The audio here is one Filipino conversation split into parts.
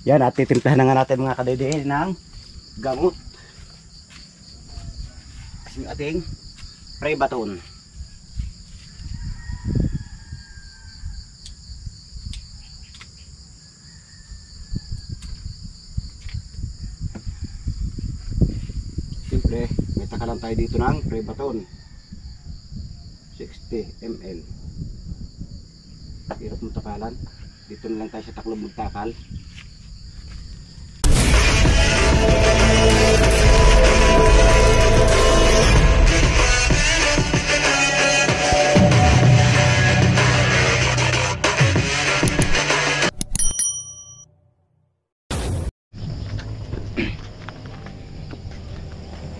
Yan, at titimplahan na nga natin mga kadede ng gamot. Yung ating spray baton. Siyempre, may takalan tayo dito ng spray baton. 60 ml. Hirap mong takalan. Dito na lang tayo sa taklob magtakal.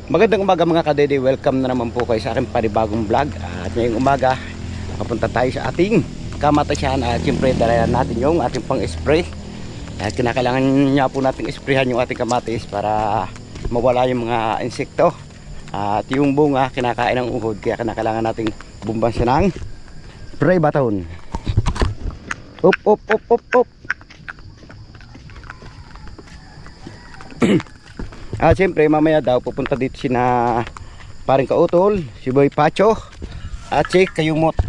Magandang umaga mga kadede, welcome na naman po kayo sa aking panibagong vlog. At ngayong umaga, nakapunta tayo sa ating kamatisyan. At siyempre, dalayan natin yung ating pang spray. At kinakailangan niya po natin sprayhan yung ating kamatis para mawala yung mga insekto. At yung bunga, kinakain ng uhod, kaya kinakailangan nating bumban siya ng spray baton. Up, up, up, up, up. At siyempre mamaya daw pupunta dito si na paring kautol, si Boy Pacho at si Kayumot.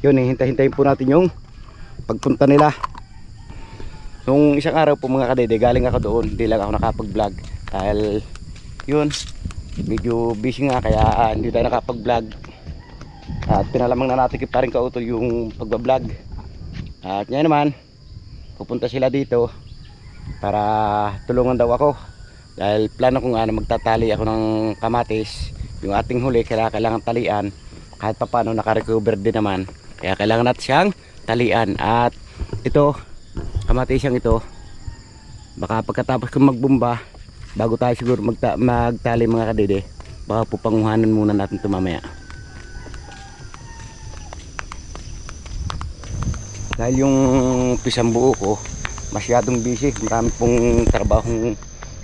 Yun, hintay-hintayin po natin yung pagpunta nila. Nung isang araw po mga kadede, galing ako doon, hindi lang ako nakapag-vlog dahil yun, medyo busy nga, kaya hindi tayo nakapag-vlog. At pinalamang na natin kay paring kautol yung pagbablog. At ngayon naman pupunta sila dito para tulungan daw ako. Dahil plano ko nga na magtatali ako ng kamatis. Yung ating huli kailangan talian. Kahit pa paano nakarecover din naman. Kaya kailangan natin siyang talian. At ito, kamatisang ito, baka pagkatapos kong magbumba, bago tayo siguro magtali mga kadede, baka pupanguhanan muna natin ito mamaya. Dahil yung pisang buo ko masyadong busy, marami pong trabahong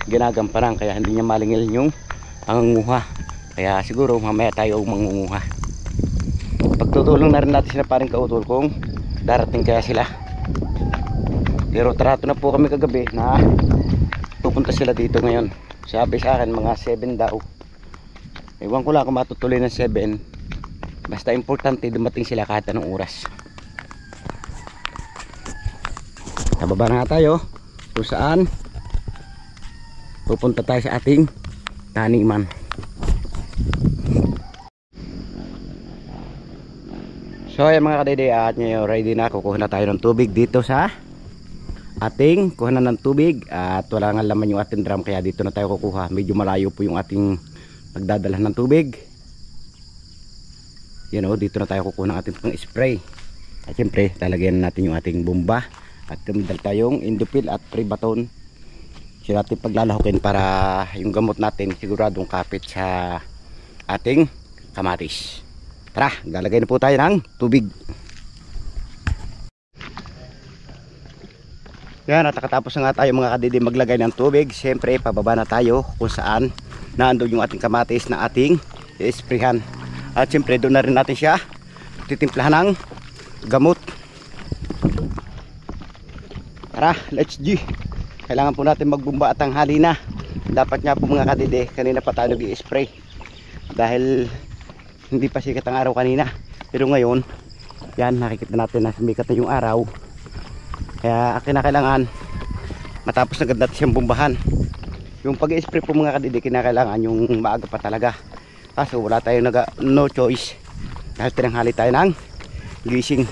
ginagampanan, kaya hindi niya malingil yung pangunguha. Kaya siguro mamaya tayo mangunguha. Pagtutulong na rin natin sila paring kautol kung darating kaya sila. Pero trato na po kami kagabi na pupunta sila dito ngayon. Sabi sa akin mga 7 daw. Ewan ko lang kung matutuloy ng 7. Basta importante dumating sila kahit anong oras. Nababa na tayo kung saan pupunta tayo sa ating taniman. So ayan mga kadede, at ngayon ready na, kukuha na tayo ng tubig dito sa ating kuhanan ng tubig. At wala nga laman yung ating drum, kaya dito na tayo kukuha. Medyo malayo po yung ating pagdadalhan ng tubig. Yan o, dito na tayo kukuha ng ating pang spray. At siyempre talagyan natin yung ating bomba. At kumidal tayong indupil at spray baton. Sila natin paglalahukin para yung gamot natin siguradong kapit sa ating kamatis. Tara, galagay na po tayo ng tubig. Yan, at nakatapos na nga tayo mga kadede maglagay ng tubig. Siyempre pababa na tayo kung saan naandun yung ating kamatis na ating i-sprayhan. At siyempre doon na rin natin siya titimplahan ng gamot. Tara, let's go. Kailangan po natin magbumba at tanghali na. Dapat nga po mga kadede, kanina pa tayo nag-i-spray dahil hindi pa sikat ang araw kanina. Pero ngayon, yan, nakikita natin na sumikat na yung araw. Kaya kinakailangan matapos na natin siyang bumbahan. Yung pag-i-spray po mga kadede, kinakailangan yung maaga pa talaga. Kaso wala tayong no choice dahil tinanghali tayo ng gising.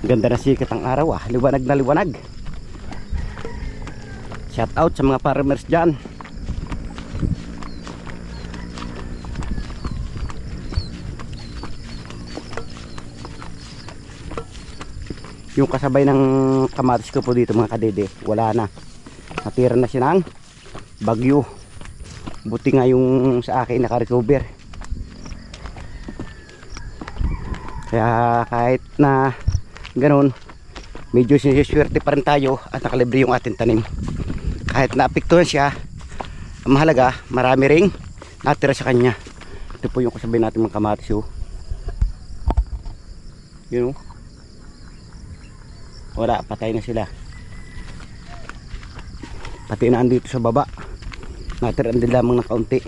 Ganda na sikat ang araw, liwanag na liwanag. Shout out sa mga farmers dyan. Yung kasabay ng kamatis ko po dito mga kadede, wala na. Natira na siya ng bagyo. Buti nga yung sa akin naka-recover. Kaya kahit na ganon, medyo siniswerte pa rin tayo at nakalibre yung ating tanim. Kahit naapektuhan siya, ang mahalaga marami ring natira sa kanya. Ito po yung kasabay natin mga kamatis. Yun know? Wala, patay na sila. Pati na andito sa baba. Natiran din lamang na kaunti.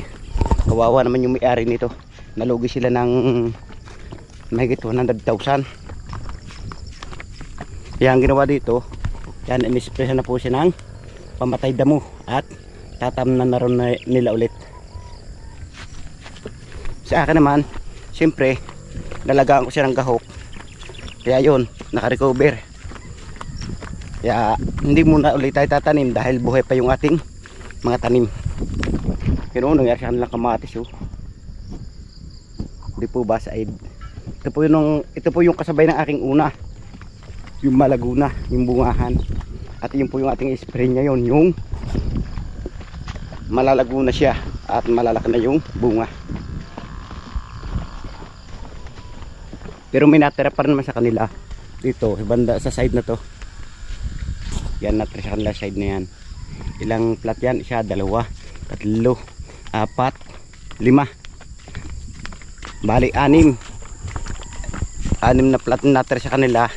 Kawawa naman yung may-ari nito. Nalugi sila ng mahigit 100,000. Kaya ang ginawa dito, yan, inisprehan na po siya ng pamatay damo at tatamnan na rin nila ulit. Sa akin naman, siyempre, nalagaan ko siya ng gahok. Kaya yun, nakarecover. Kaya hindi muna ulit tayo tatanim dahil buhay pa yung ating mga tanim. Pero nangyari sa kanilang kamatis. Oh. Hindi po ba sa aid? Ito po yung kasabay ng aking una. Yung malaguna, yung bungahan. At yun po yung ating spray niya yun. Yung malalaguna siya at malalaki na yung bunga. Pero may natira pa rin naman sa kanila. Dito, banda sa side na to. Yan, natira sa kanila side na yan. Ilang plat yan? Isa, 2, 3, 4, 5. Bali, 6. 6 na plat na natira sa kanila.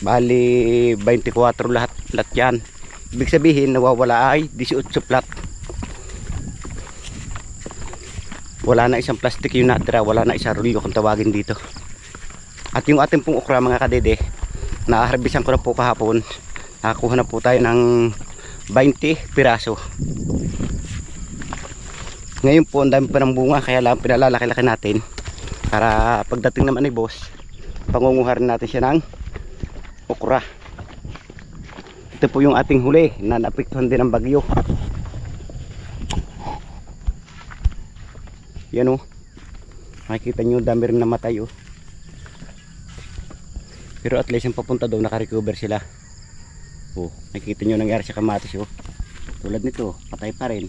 Bali, 24 lahat plat yan. Ibig sabihin, nawawala ay 18 plat. Wala na isang plastic yung natira. Wala na isang rulyo kung tawagin dito. At yung ating pong okra mga kadede, nakaharbisan ko na po kahapon. Nakakuha na po tayo ng 20 piraso. Ngayon po ang dami pa ng bunga, kaya lang pinalalaki-laki natin para pagdating naman ni boss, pangunguha rin natin siya ng okra. Ito po yung ating huli na naapektuhan din ng bagyo. Yan o, makikita nyo dami rin namatay o. Pero at least yung papunta doon nakarecover sila. Oh, nakikita nyo nangyari sa kamatis oh. Tulad nito, patay pa rin.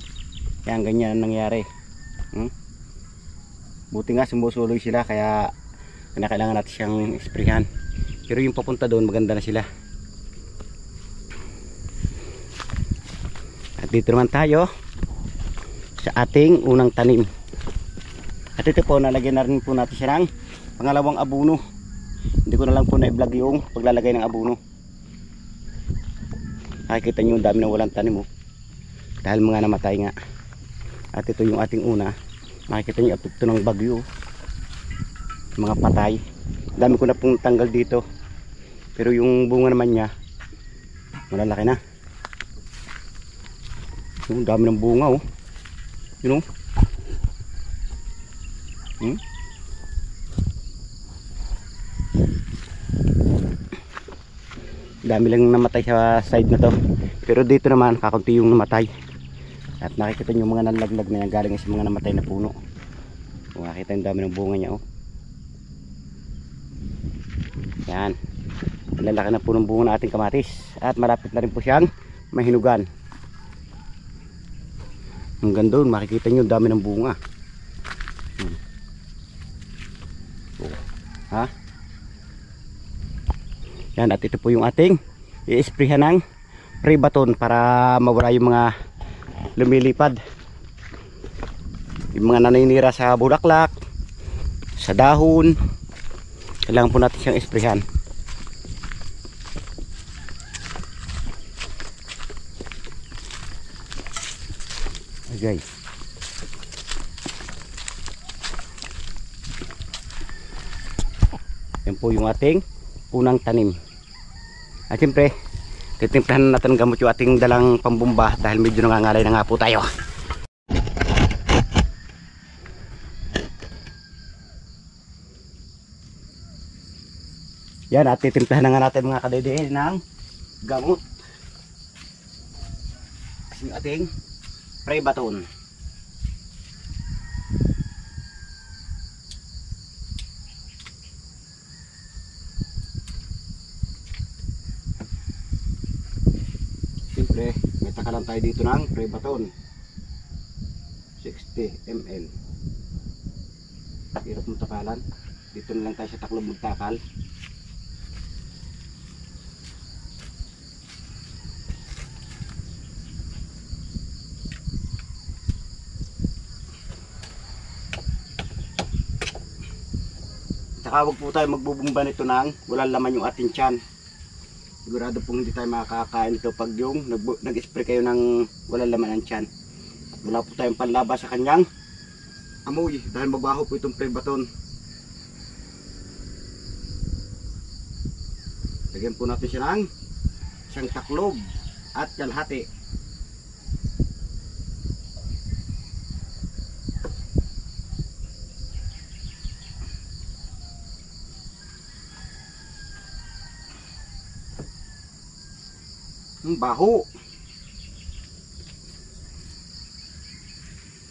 Kaya ang ganyan nangyari. Buti nga sumusuloy sila, kaya kailangan natin siyang isprehan. Pero yung papunta doon maganda na sila. At dito naman tayo sa ating unang tanim. At ito po, nalagyan na rin po natin siya ng pangalawang abono. Hindi ko na lang po na-vlog yung paglalagay ng abono. Nakikita nyo yung dami na walang tanim oh. Dahil mga namatay nga. At ito yung ating una. Makikita nyo ito ng bagyo. Mga patay. Dami ko na pong tanggal dito. Pero yung bunga naman niya, malalaki na. Yung dami ng bunga oh. You know? Dami lang namatay sa side na to. Pero dito naman kakunti yung namatay. At nakikita nyo mga nalaglag na yan, galing sa mga namatay na puno. Kung makikita yung dami ng bunga niya oh. Yan, lalaki na po ng bunga ng ating kamatis. At malapit na rin po siyang mahinugan. Hanggang doon makikita nyo dami ng bunga. Ha? Yan, at ito po yung ating i-sprayhan ng pre-baton para mawala yung mga lumilipad, yung mga naninira sa bulaklak, sa dahon. Kailangan po natin siyang isprayhan. Okay. Yan po yung ating unang tanim. At siyempre, titimplahan natin ng gamot yung ating dalang pambumba dahil medyo nangangalay na nga po tayo. Yan, at titimplahan na nga natin mga kadede ng gamot. Yung ating pre-baton. Siyempre, may takalan tayo dito ng pre-baton. 60 ml. Hirap mo takalan. Dito na lang tayo sa taklob magtakal. Saka huwag po tayo magbubumba nito nang walang laman yung ating tiyan. Sigurado pong hindi tayo makakain ito pag yung nag-spray kayo ng walang laman ng tiyan. At wala po tayong panlaba sa kanyang amoy dahil mabaho po itong Prebaton. Lagyan po natin siya ng isang taklob at kalahati. Baho.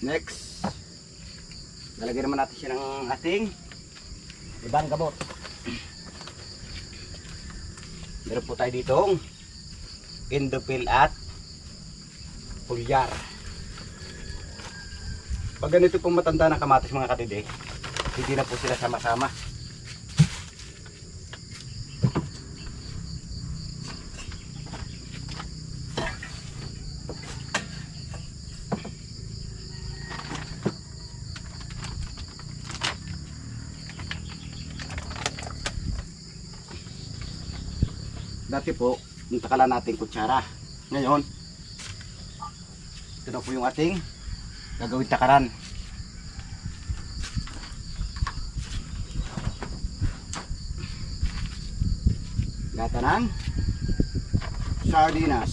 Next, lalagyan naman natin siya ng ating ibang gamot. Meron po tayo ditong Indopil at Foliar. Pag ganito pong matanda na kamatis mga katide, hindi na po sila sama-sama. Dati po, yung takalan natin kutsara. Ngayon, ito na po yung ating gagawin takaran. Lata ng sardinas.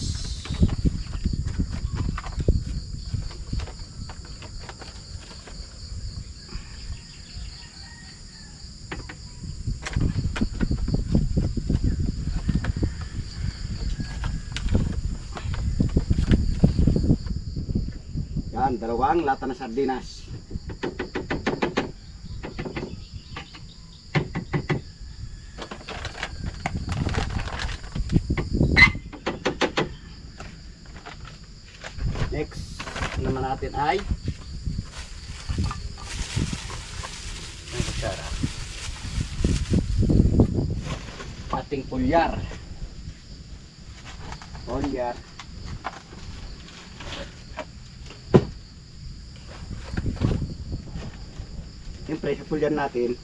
Yan, dalawang lata ng sardinas. Next naman natin ay ating Foliar. Foliar. Siyempre sa Foliar natin,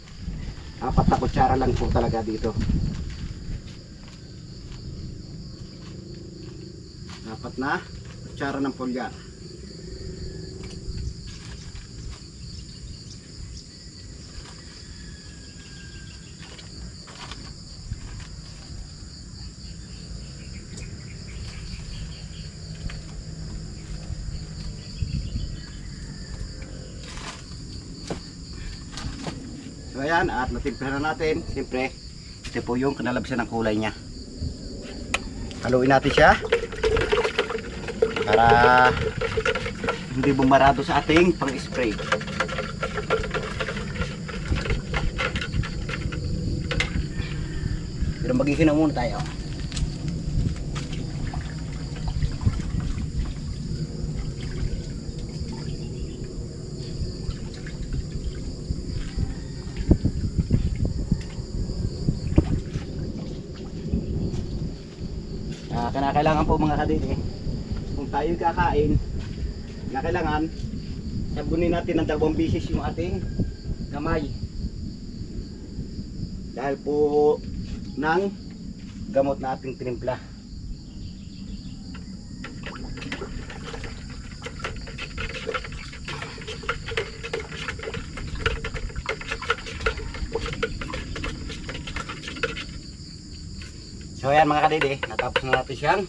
4 na kutsara lang po talaga dito. 4 na kutsara ng Foliar. So ayan, at natimpla na natin. Siyempre, ito po yung kanalabsan ng kulay niya. Haluin natin siya para hindi bumarado sa ating pang-spray. Pero magiginaw muna tayo. Kailangan po mga kadidi, kung tayo kakain, kailangan sabunin natin ng 2 beses yung ating kamay dahil po ng gamot na ating tinimpla. So ayan mga kadidi, natapos na natin siyang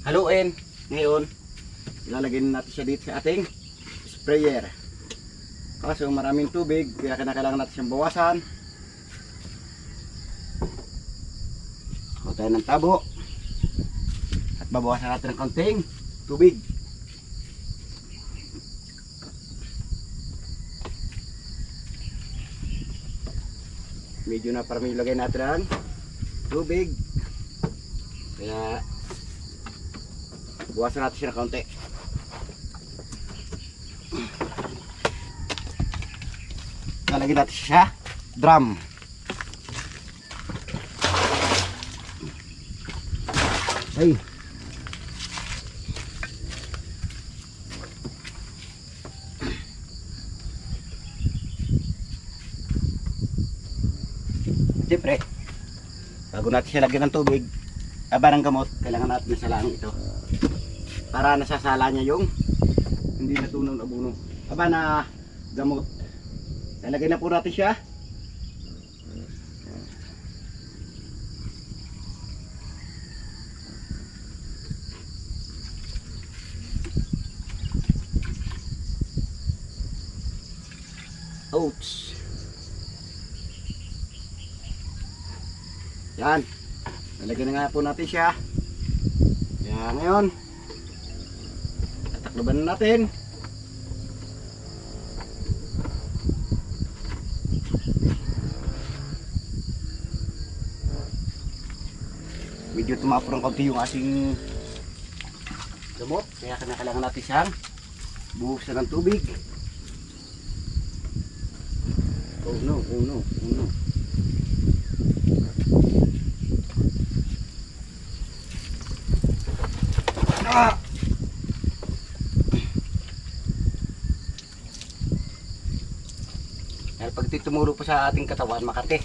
haluin. Ngayon, ilalagay natin siya dito sa ating sprayer. Kaso maraming tubig, kaya kailangan natin siyang bawasan. Kuha tayo ng tabo at babawasan natin ng konting tubig. Medyo na parang ilagay natin ang tubig. Kaya buwasan natin siya ng kaunti. Lalagyan natin siya drum. Ay. siyempre, bago natin siya lagyan ng tubig, ng gamot, kailangan natin nasalaan ito. Para nasasala niya yung hindi natunaw na buno. Na gamot. Lalagay na po natin siya. Oats. Yan. Lalagyan na nga po natin siya. Yan, ngayon tatakloban na natin. Medyo tumapon ng konti yung asing gamot, kaya kailangan natin siyang buhusan ng tubig. Oh no, oh no, oh no. Ah! Dahil pag tumulog po sa ating katawan, makate.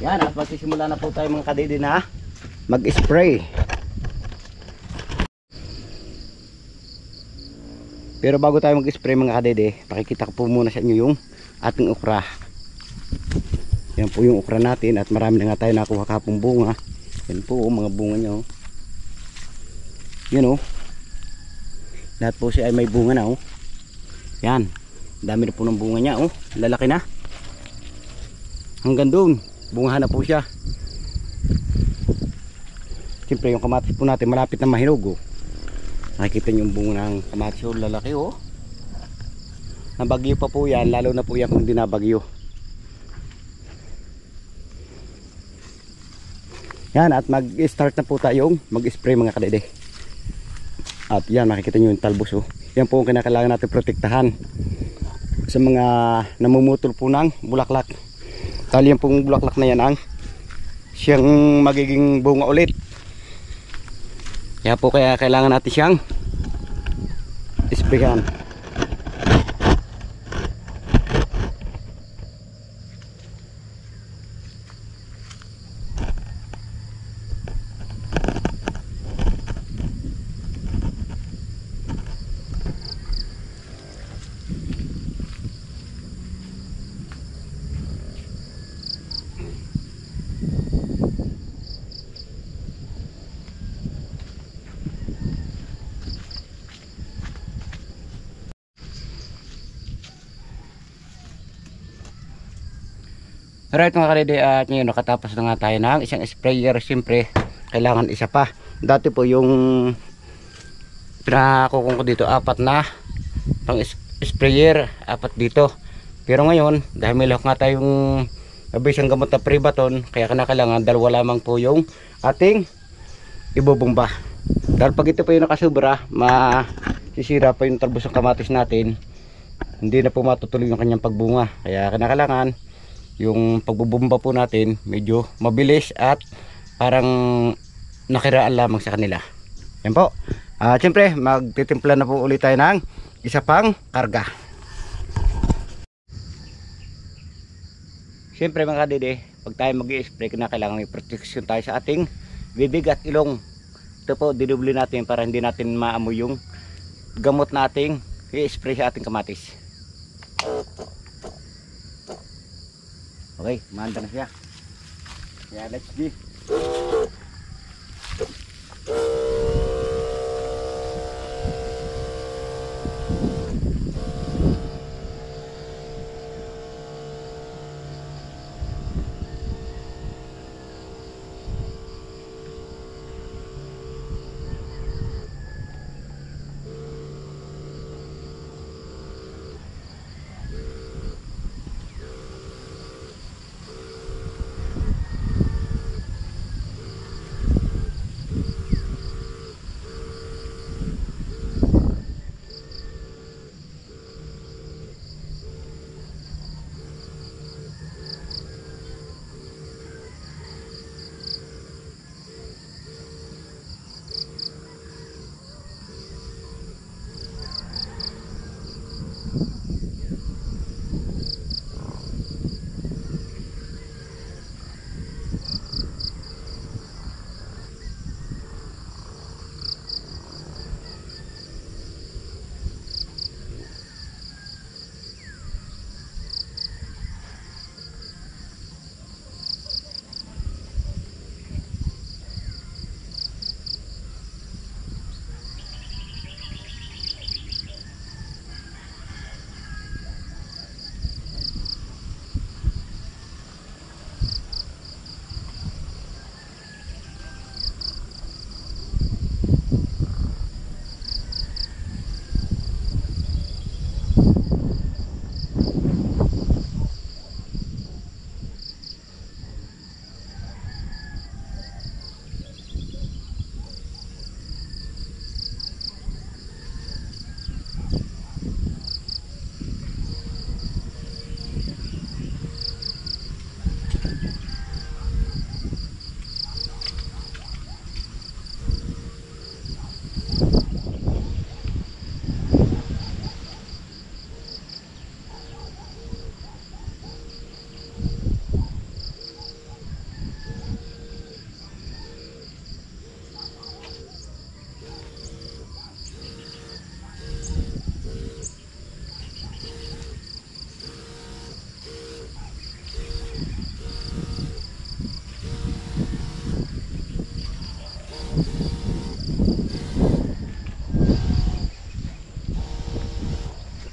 Yan, at magsisimula na po tayo mga kadidi na mag-spray. Pero bago tayo mag-spray mga kadidi, pakikita ko po muna sa inyo yung ating okra. Yan po yung okra natin at marami na nga tayo nakuha kapong bunga. Yan po mga bunga niya. Oh. Yan oh. Lahat po siya ay may bunga na oh. Yan. Dami na po ng bunga niya oh. Lalaki na. Hanggang doon. Bungahan na po siya. Siyempre yung kamatis po natin malapit na mahinog oh. Nakikita nyo yung bunga ng kamatis oh, lalaki oh. Nabagyo pa po yan, lalo na po yan kung hindi nabagyo. Yan, at mag-start na po tayong mag-spray mga kadede. At yan, makikita nyo yung talbos oh. Yan po ang kinakailangan natin protektahan sa mga namumutol po ng bulaklak. Dahil yan pong bulaklak na yan ang siyang magiging bunga ulit. Kaya po kailangan natin siyang isprayan. Alright mga kalede, at ngayon nakatapos na nga tayo ng isang sprayer. Siyempre kailangan isa pa. Dati po yung pinakukong ko dito apat na pang sprayer, apat dito. Pero ngayon dahil may lahok nga tayong isang gamot na Prebaton, kaya kailangan dalawa lamang po yung ating ibubumba. Dahil pag ito po yung nakasubra, masisira pa yung talbos ng kamatis natin, hindi na po matutuloy yung kanyang pagbunga. Kaya kailangan yung pagbubumba po natin medyo mabilis at parang nakiraan lamang sa kanila. Yan po. Siyempre magtitimpla na po ulit tayo ng isa pang karga. Siyempre mga kadede, pag tayo mag-i-spray kailangan may protection tayo sa ating bibig at ilong. Ito po didubli natin para hindi natin maamoy yung gamot nating i-spray sa ating kamatis. Okay, manda na siya. Yeah, let's go.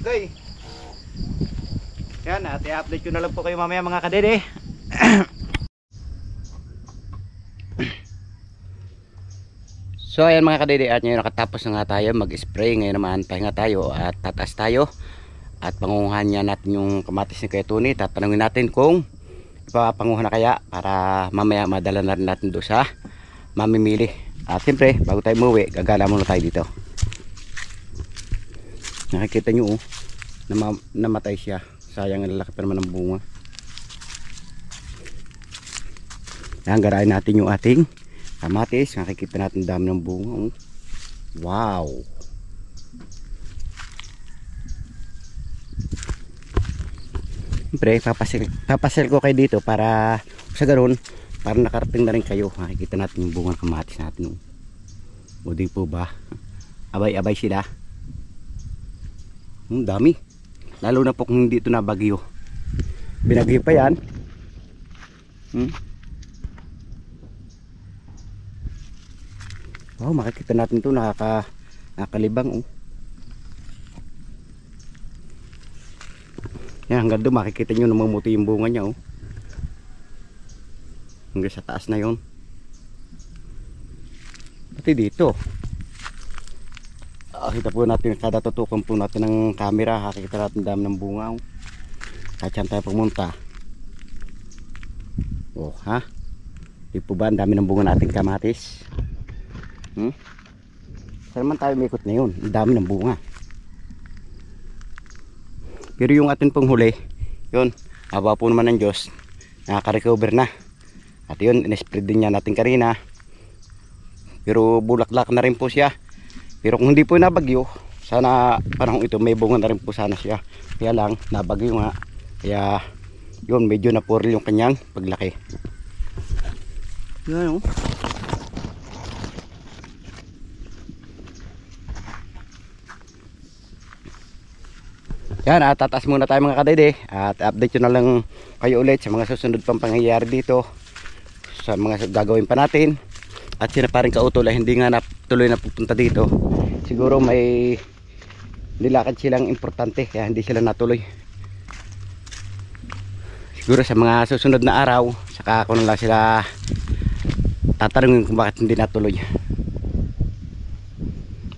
Okay. Yan, at i-update ko na lang po kayo mamaya mga kadede. So ayan mga kadede, at ngayon nakatapos na nga tayo mag-spray. Ngayon naman pahinga tayo at tataas tayo at pangunguhan niya natin yung kamatis ni Kuya Tony. Tatanungin natin kung ipapanguhan na kaya para mamaya madala na rin natin doon sa mamimili. At siyempre bago tayo umuwi, gagala muna tayo dito. Nakikita nyo namatay siya. Sayang, ang lalaki pa naman ng bunga. Yan, garain natin yung ating kamatis. Nakikita natin dami ng bunga. Wow! Siyempre papasel ko kayo dito para sa ganoon, para nakarating na rin kayo. Nakikita natin yung bunga ng kamatis natin. O di po ba? Abay-abay sila. Dami. Lalo na po kung hindi ito nabagyo. Binagyo pa yan. Wow, makikita natin ito. Nakakalibang. Yan, hanggang doon makikita nyo namumuti yung bunga niya. Hanggang sa taas na yon. Pati dito. Kita po natin, kada tutukan po natin ng camera, makikita natin dami ng bunga. Kahit saan tayo pumunta. Ha? Di po ba ang dami ng bunga nating kamatis? Saan naman tayo may ikot na yun? Ang dami ng bunga. Pero yung atin pong huli, yun, aba po naman ng Diyos, nakaka-recover na. At yun, in-spread din niya natin kanina. Pero bulaklak na rin po siya. Pero kung hindi po nabagyo, sana panahon ito may bunga na rin po sana siya. Kaya lang, nabagyo nga. Kaya yun, medyo napuril yung kanyang paglaki. Yan. Yan, at tataas muna tayo mga kadede. At update ko na lang kayo ulit sa mga susunod pang pangyayari dito, sa mga gagawin pa natin. At sila pa rin kautol ay hindi nga natuloy na pupunta dito. Siguro may nilakad silang importante kaya hindi sila natuloy. Siguro sa mga susunod na araw, saka ako na lang sila tatanungin kung bakit hindi natuloy.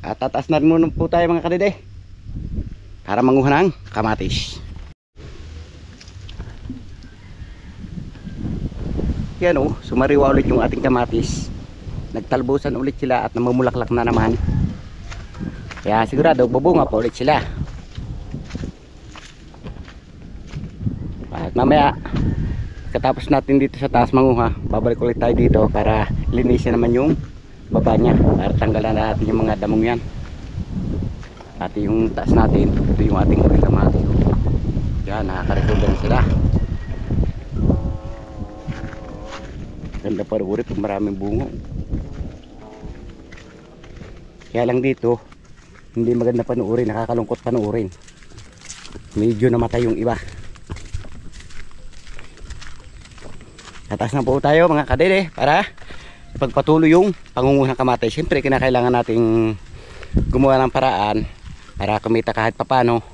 At tataas na rin muna po tayo mga kadede para manguha ng kamatis. Yan sumariwa ulit yung ating kamatis. Nagtalbusan ulit sila at namumulaklak na naman. Kaya sigurado bubunga pa ulit sila. At mamaya katapos natin dito sa taas manguha, babalik ulit tayo dito para linisin naman yung baba niya, para tanggalan natin yung mga damong yan. At yung taas natin, ito yung ating uling kamatis. Yan, nakaka-recover sila. Ganda pa rin ulit, maraming bunga. Kaya lang dito hindi maganda panuorin, nakakalungkot panuorin. Medyo namatay yung iba. Tataas na po tayo mga kadede para ipagpatuloy yung pangunguha ng kamatis. Siyempre kinakailangan nating gumawa ng paraan para kumita kahit papano.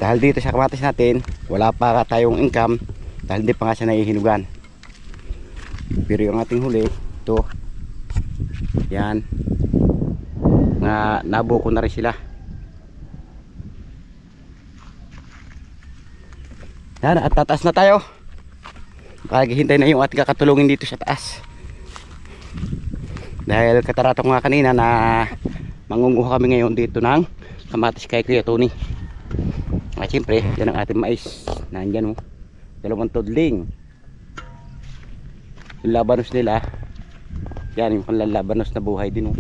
Dahil dito sa kamatis natin wala pa tayong income dahil hindi pa nga siya nahihinugan. Pero yung ating huli, ito, yan, nga nabuko na rin sila. Yan, at tataas na tayo. Hintay na yung ating kakatulungin dito sa taas. Dahil katarato nga kanina na mangunguha kami ngayon dito ng kamatis kay Kuya Tony. At siyempre, yan ang ating mais. Nandyan dalawang tudling. yung labanos nila. Yan yung panlalabanos na buhay din, oh.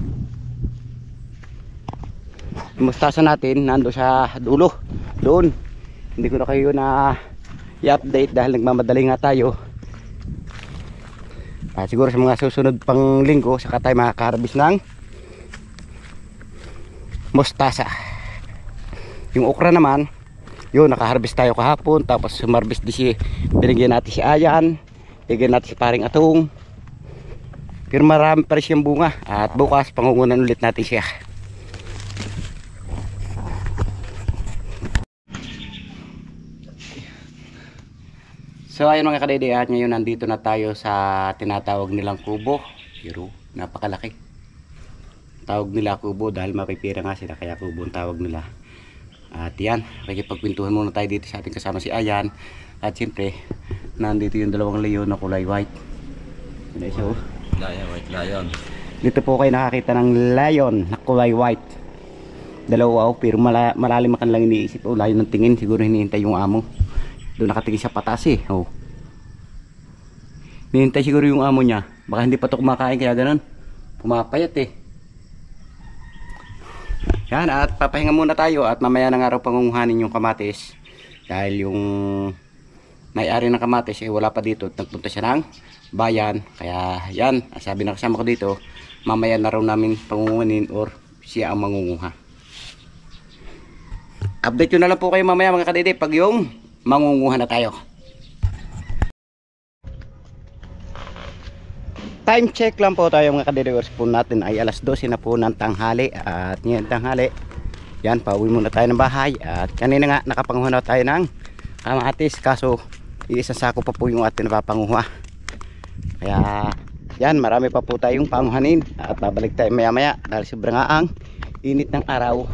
Yung mustasa natin nando sa dulo doon. Hindi ko na kayo na i-update dahil nagmamadali nga tayo. Siguro sa mga susunod pang linggo saka tayo makaka-harvest ng mustasa. Yung okra naman, yun, naka-harvest tayo kahapon. Tapos sumarbis di si, binigyan natin si Ayan, bigyan natin si paring Atong. Pero marami pa rin siyang bunga. At bukas pangungunan ulit natin siya. So ayun mga kadede, at ngayon nandito na tayo sa tinatawag nilang kubo. Pero napakalaki. Tawag nila kubo dahil mapipira nga sila, kaya kubo ang tawag nila. At yan, makikipagpintuhan muna tayo dito sa ating kasama si Ayan. At siyempre, nandito yung dalawang leon na kulay white. Yun isa, oh. White lion. Dito po kayo nakakita ng lion na kulay white. Dalawa, oh, pero malalim ka lang iniisip. Oh, layo ng tingin, siguro hinihintay yung amo. Doon nakatingin sa patas, eh. Oh. Hinihintay siguro yung amo niya. Baka hindi pa ito kumakain, kaya ganun. Pumapayat, eh. Yan, at papahinga muna tayo at mamaya ng araw pangunguhanin yung kamatis. Dahil yung may-ari ng kamatis, eh, wala pa dito. Nagpunta siya ng bayan. Kaya yan, sabi na kasama ko dito, mamaya na raw namin pangunguhanin or siya ang mangunguha. Update yun na lang po kayo mamaya mga kadede pag yung mangunguha na tayo. Time check lang po tayo mga kadedewers po natin ay alas 12 na po ng tanghali. At ngayon tanghali, yan, pauwi muna tayo ng bahay. At kanina nga nakapanguha na tayo ng kamatis, kaso iisang sako pa po yung ating napapanguha. Kaya yan, marami pa po tayong panguhanin. At babalik tayo maya maya dahil sobrang ang init ng araw.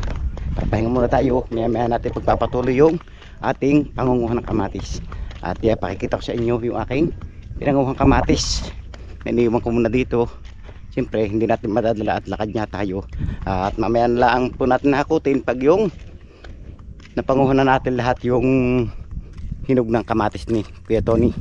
Papahinga muna tayo, maya maya natin pagpapatuloy yung ating pangunguha ng kamatis. At yan, pakikita ko sa inyo yung aking pinanguhang kamatis. Iniwan ko muna dito. Siyempre hindi natin madadala at lakad niya tayo. At mamaya na lang po natin nakutin pag yung napanguha na natin lahat yung hinog ng kamatis ni Kuya Tony.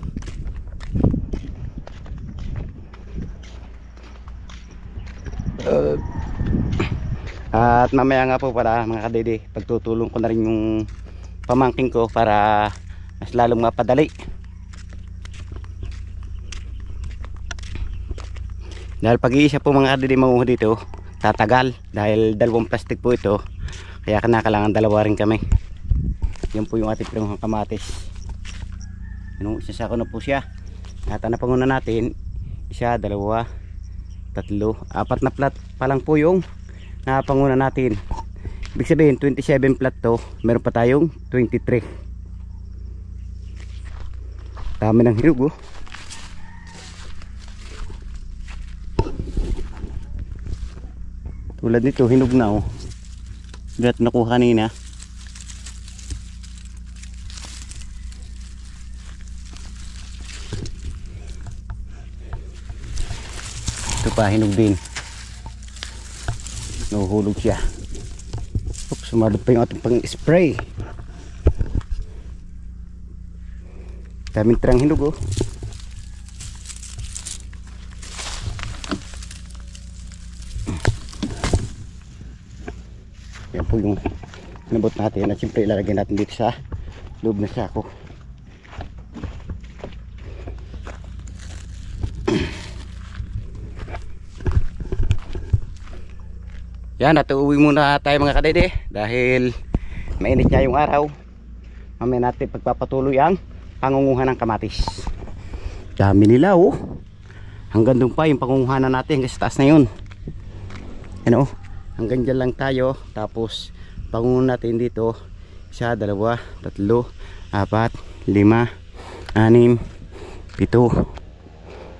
At mamaya nga po pala mga kadede, pagtutulong ko na rin yung pamangking ko para mas lalong mapadali. Dahil pag-iisa po mga kadede manguha dito, tatagal. Dahil dalawang plastic po ito, kaya kailangan dalawa rin kami. Yan po yung ating pinanguhang kamatis. Isasako na po siya. At napanguna natin, isa, dalawa, tatlo, apat na plat pa lang po yung napanguna natin. Ibig sabihin 27 plat to, meron pa tayong 23. Dami ng hinog, oh. Tulad nito, hinog na, oh. Bilat nakuha kanina. Ito pa, hinog din. Nahuhulog siya. Oops, sumadot pa yung ating pang-spray. Daming terang hinog, oh. Yan po yung nabot natin. At siyempre ilalagay natin dito sa loob na sako. Yan, at uuwi muna tayo mga kadede dahil mainit niya yung araw. Mamaya natin pagpapatuloy ang pangunguha ng kamatis. Dami nila, oh. Hanggang doon pa yung pangunguha na natin hanggang sa taas na yun. Yan, oh. Hanggang dyan lang tayo. Tapos pangunguha natin dito, isa, dalawa, tatlo, apat, lima, anim, pito,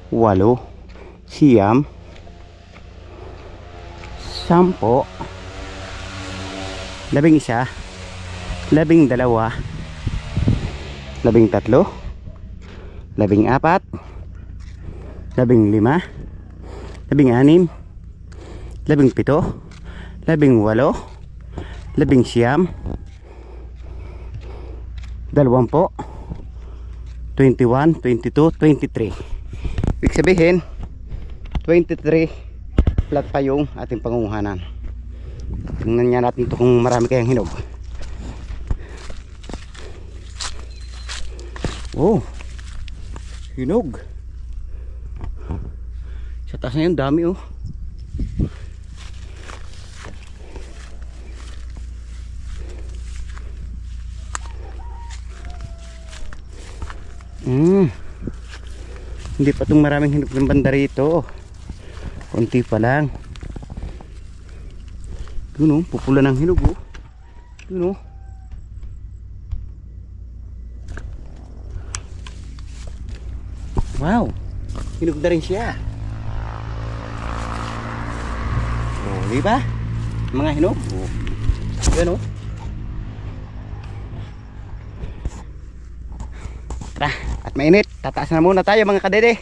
walo, siyam, 10, 11, 12, 13, 14, 15, 16, 17, 18, 19, 20, 21, 22, 23. Ibig sabihin 23 flat pa yung ating pangunguhanan. Tingnan niya natin ito kung marami kayang hinog. Oh, hinog sa taas na yun, dami oh. Hindi pa itong maraming hinog ng banda rito, konti pa lang. Yun oh, pupula ng hinog oh. Yun oh. Wow, hinog na rin siya. Oh, di ba? Mga hinog. Oh. Yan oh. Tara, at mainit. Tataas na muna tayo mga kadede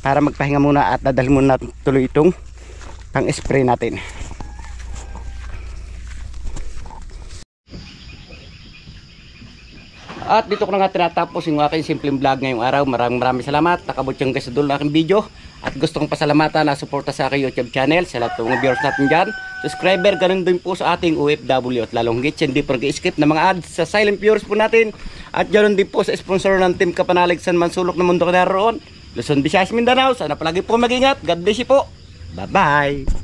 para magpahinga muna at dadalhin muna natin tuloy itong pang-spray natin. At dito ko na nga tinatapos yung aking simpleng vlog ngayong araw. Maraming salamat. Nakabot yung guys sa dulo ng aking video. At gusto kong pasalamatan na suporta sa aking YouTube channel. Sa lahat ng mga viewers natin dyan. Subscriber, ganun din po sa ating OFW. At lalong higit, hindi po nag-skip na mga ads sa silent viewers po natin. At ganun din po sa sponsor ng Team Kapanalig San Mansulok na mundo ka naroon. Luzon, Visayas, Mindanao. Sana palagi po mag-ingat. God bless you po. Bye-bye.